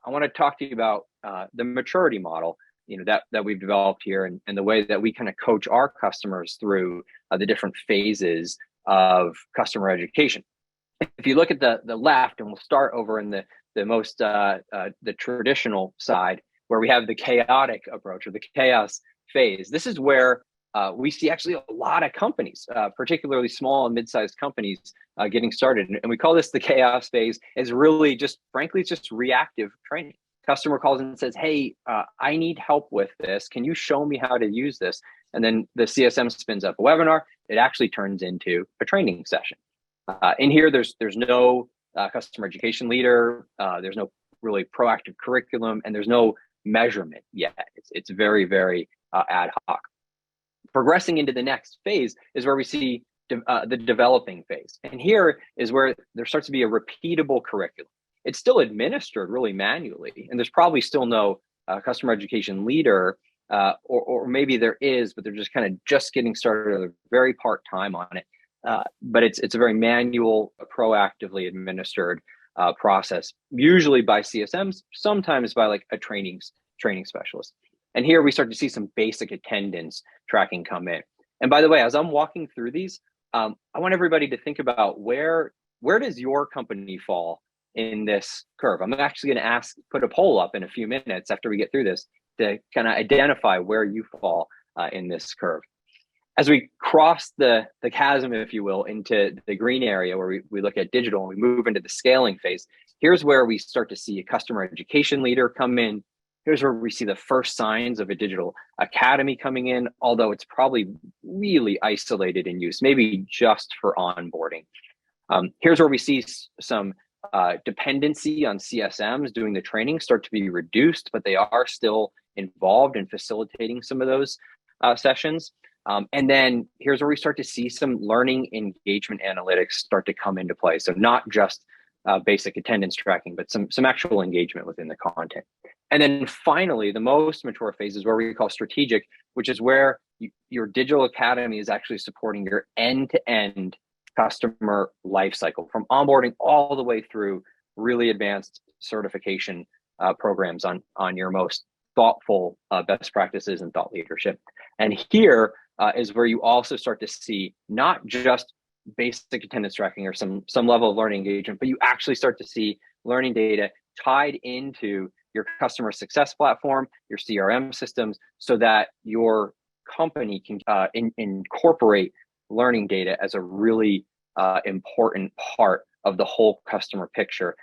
I want to talk to you about the maturity model, that we've developed here, and the way that we kind of coach our customers through the different phases of customer education. If you look at the left, and we'll start over in the most the traditional side, where we have the chaotic approach or the chaos phase. This is where we see actually a lot of companies, particularly small and mid-sized companies, getting started. And we call this the chaos phase. Is really just, frankly, it's just reactive training. Customer calls in and says, hey, I need help with this. Can you show me how to use this? And then the CSM spins up a webinar. It actually turns into a training session. In here, there's no customer education leader. There's no really proactive curriculum, and there's no measurement yet. It's very, very ad hoc. Progressing into the next phase is where we see the developing phase. And here is where there starts to be a repeatable curriculum. It's still administered really manually, and there's probably still no customer education leader, or maybe there is, but they're just kind of just getting started, or they're very part-time on it. But it's a very manual, proactively administered process, usually by CSMs, sometimes by like a training specialist. And here we start to see some basic attendance tracking come in. And by the way, as I'm walking through these, I want everybody to think about where does your company fall in this curve? I'm actually going to put a poll up in a few minutes after we get through this to kind of identify where you fall in this curve. As we cross the chasm, if you will, into the green area where we look at digital and we move into the scaling phase, here's where we start to see a customer education leader come in. Here's where we see the first signs of a digital academy coming in, although it's probably really isolated in use, maybe just for onboarding. Here's where we see some dependency on CSMs doing the training start to be reduced, but they are still involved in facilitating some of those sessions. And then here's where we start to see some learning engagement analytics start to come into play. So not just basic attendance tracking, but some actual engagement within the content. And then finally, the most mature phase is where we call strategic, which is where your digital academy is actually supporting your end-to-end customer lifecycle, from onboarding all the way through really advanced certification programs on your most thoughtful best practices and thought leadership. And here is where you also start to see not just basic attendance tracking or some level of learning engagement, but you actually start to see learning data tied into your customer success platform, your CRM systems, so that your company can incorporate learning data as a really important part of the whole customer picture